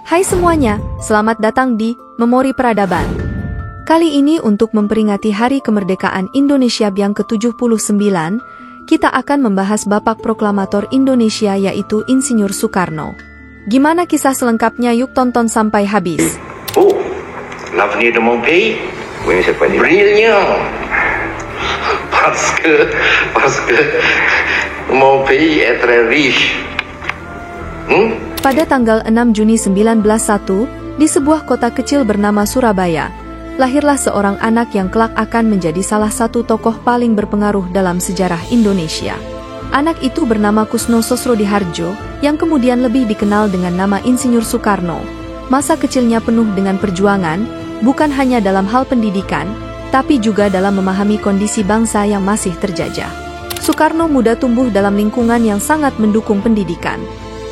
Hai semuanya, selamat datang di Memori Peradaban. Kali ini untuk memperingati Hari Kemerdekaan Indonesia yang ke-79, kita akan membahas Bapak Proklamator Indonesia yaitu Insinyur Soekarno. Gimana kisah selengkapnya? Yuk tonton sampai habis. Oh, l'avenir de mon pays? Oui, mais c'est pas dit. Brillant. Parce que mon pays est très riche. Pada tanggal 6 Juni 1901, di sebuah kota kecil bernama Surabaya, lahirlah seorang anak yang kelak akan menjadi salah satu tokoh paling berpengaruh dalam sejarah Indonesia. Anak itu bernama Kusno Sosrodihardjo, yang kemudian lebih dikenal dengan nama Insinyur Soekarno. Masa kecilnya penuh dengan perjuangan, bukan hanya dalam hal pendidikan, tapi juga dalam memahami kondisi bangsa yang masih terjajah. Soekarno muda tumbuh dalam lingkungan yang sangat mendukung pendidikan.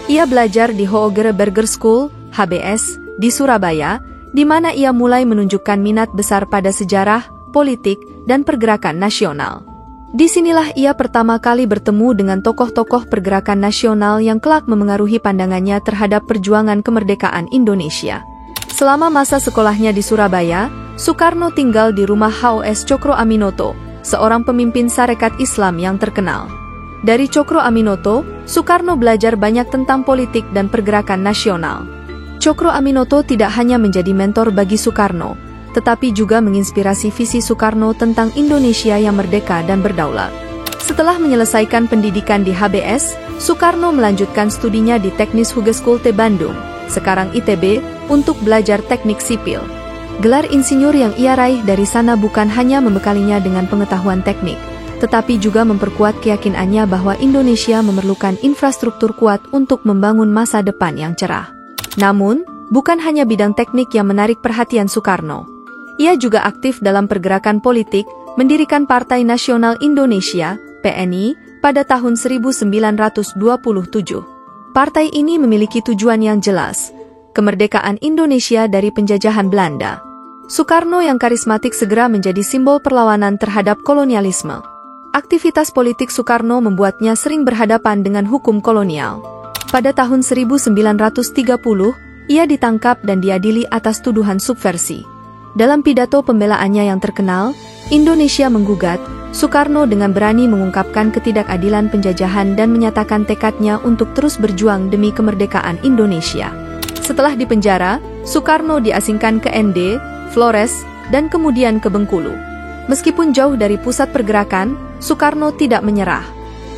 Ia belajar di Hoogere Burger School, HBS, di Surabaya, di mana ia mulai menunjukkan minat besar pada sejarah, politik, dan pergerakan nasional. Disinilah ia pertama kali bertemu dengan tokoh-tokoh pergerakan nasional yang kelak memengaruhi pandangannya terhadap perjuangan kemerdekaan Indonesia. Selama masa sekolahnya di Surabaya, Soekarno tinggal di rumah H.O.S. Cokro Aminoto, seorang pemimpin Sarekat Islam yang terkenal. Dari Cokro Aminoto, Soekarno belajar banyak tentang politik dan pergerakan nasional. Cokro Aminoto tidak hanya menjadi mentor bagi Soekarno, tetapi juga menginspirasi visi Soekarno tentang Indonesia yang merdeka dan berdaulat. Setelah menyelesaikan pendidikan di HBS, Soekarno melanjutkan studinya di Teknis Hogeschool Bandung, sekarang ITB, untuk belajar teknik sipil. Gelar insinyur yang ia raih dari sana bukan hanya membekalinya dengan pengetahuan teknik, tetapi juga memperkuat keyakinannya bahwa Indonesia memerlukan infrastruktur kuat untuk membangun masa depan yang cerah. Namun, bukan hanya bidang teknik yang menarik perhatian Soekarno. Ia juga aktif dalam pergerakan politik, mendirikan Partai Nasional Indonesia, PNI, pada tahun 1927. Partai ini memiliki tujuan yang jelas, kemerdekaan Indonesia dari penjajahan Belanda. Soekarno yang karismatik segera menjadi simbol perlawanan terhadap kolonialisme. Aktivitas politik Soekarno membuatnya sering berhadapan dengan hukum kolonial. Pada tahun 1930, ia ditangkap dan diadili atas tuduhan subversi. Dalam pidato pembelaannya yang terkenal, Indonesia Menggugat, Soekarno dengan berani mengungkapkan ketidakadilan penjajahan dan menyatakan tekadnya untuk terus berjuang demi kemerdekaan Indonesia. Setelah dipenjara, Soekarno diasingkan ke ND, Flores, dan kemudian ke Bengkulu. Meskipun jauh dari pusat pergerakan, Soekarno tidak menyerah.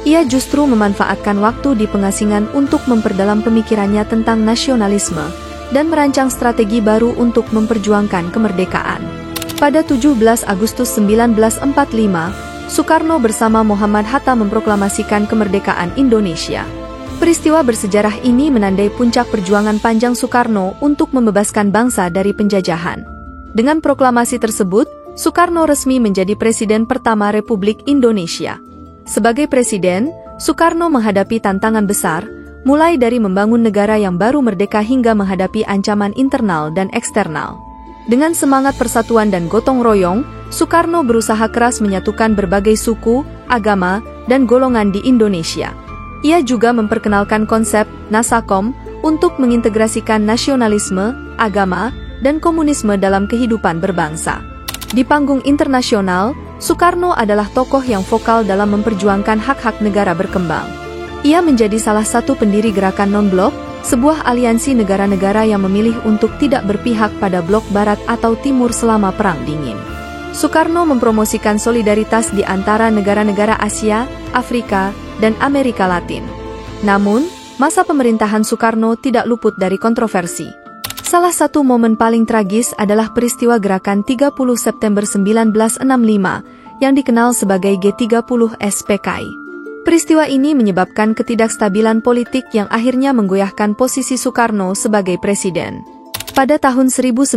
Ia justru memanfaatkan waktu di pengasingan untuk memperdalam pemikirannya tentang nasionalisme dan merancang strategi baru untuk memperjuangkan kemerdekaan. Pada 17 Agustus 1945, Soekarno bersama Muhammad Hatta memproklamasikan kemerdekaan Indonesia. Peristiwa bersejarah ini menandai puncak perjuangan panjang Soekarno untuk membebaskan bangsa dari penjajahan. Dengan proklamasi tersebut, Soekarno resmi menjadi Presiden pertama Republik Indonesia. Sebagai Presiden, Soekarno menghadapi tantangan besar, mulai dari membangun negara yang baru merdeka hingga menghadapi ancaman internal dan eksternal. Dengan semangat persatuan dan gotong royong, Soekarno berusaha keras menyatukan berbagai suku, agama, dan golongan di Indonesia. Ia juga memperkenalkan konsep Nasakom untuk mengintegrasikan nasionalisme, agama, dan komunisme dalam kehidupan berbangsa. Di panggung internasional, Soekarno adalah tokoh yang vokal dalam memperjuangkan hak-hak negara berkembang. Ia menjadi salah satu pendiri gerakan non-blok, sebuah aliansi negara-negara yang memilih untuk tidak berpihak pada blok barat atau timur selama Perang Dingin. Soekarno mempromosikan solidaritas di antara negara-negara Asia, Afrika, dan Amerika Latin. Namun, masa pemerintahan Soekarno tidak luput dari kontroversi. Salah satu momen paling tragis adalah peristiwa gerakan 30 September 1965 yang dikenal sebagai G30 SPKI. Peristiwa ini menyebabkan ketidakstabilan politik yang akhirnya menggoyahkan posisi Soekarno sebagai presiden. Pada tahun 1966,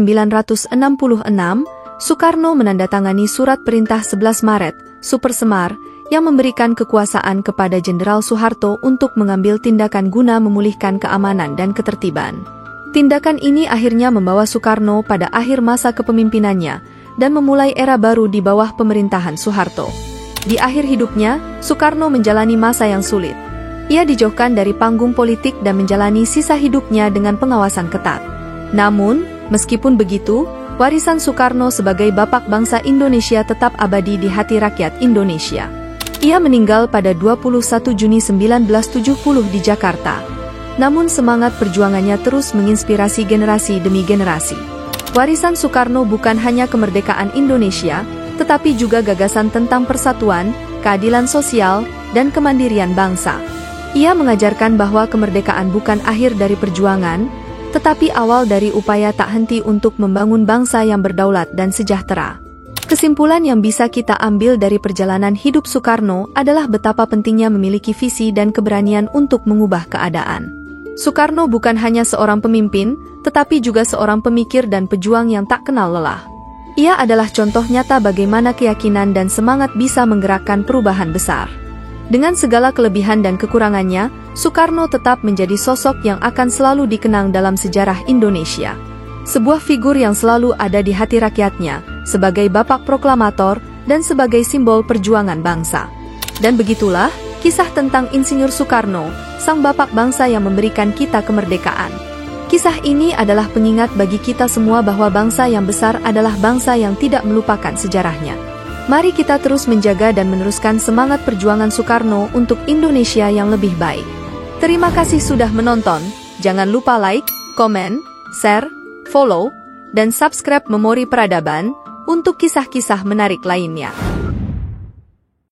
Soekarno menandatangani surat perintah 11 Maret, Super Semar, yang memberikan kekuasaan kepada Jenderal Soeharto untuk mengambil tindakan guna memulihkan keamanan dan ketertiban. Tindakan ini akhirnya membawa Soekarno pada akhir masa kepemimpinannya dan memulai era baru di bawah pemerintahan Soeharto. Di akhir hidupnya, Soekarno menjalani masa yang sulit. Ia dijauhkan dari panggung politik dan menjalani sisa hidupnya dengan pengawasan ketat. Namun, meskipun begitu, warisan Soekarno sebagai bapak bangsa Indonesia tetap abadi di hati rakyat Indonesia. Ia meninggal pada 21 Juni 1970 di Jakarta. Namun semangat perjuangannya terus menginspirasi generasi demi generasi. Warisan Soekarno bukan hanya kemerdekaan Indonesia, tetapi juga gagasan tentang persatuan, keadilan sosial, dan kemandirian bangsa. Ia mengajarkan bahwa kemerdekaan bukan akhir dari perjuangan, tetapi awal dari upaya tak henti untuk membangun bangsa yang berdaulat dan sejahtera. Kesimpulan yang bisa kita ambil dari perjalanan hidup Soekarno adalah betapa pentingnya memiliki visi dan keberanian untuk mengubah keadaan. Soekarno bukan hanya seorang pemimpin, tetapi juga seorang pemikir dan pejuang yang tak kenal lelah. Ia adalah contoh nyata bagaimana keyakinan dan semangat bisa menggerakkan perubahan besar. Dengan segala kelebihan dan kekurangannya, Soekarno tetap menjadi sosok yang akan selalu dikenang dalam sejarah Indonesia. Sebuah figur yang selalu ada di hati rakyatnya, sebagai bapak proklamator dan sebagai simbol perjuangan bangsa. Dan begitulah kisah tentang Insinyur Soekarno, sang bapak bangsa yang memberikan kita kemerdekaan. Kisah ini adalah pengingat bagi kita semua bahwa bangsa yang besar adalah bangsa yang tidak melupakan sejarahnya. Mari kita terus menjaga dan meneruskan semangat perjuangan Soekarno untuk Indonesia yang lebih baik. Terima kasih sudah menonton. Jangan lupa like, komen, share, follow, dan subscribe Memori Peradaban untuk kisah-kisah menarik lainnya.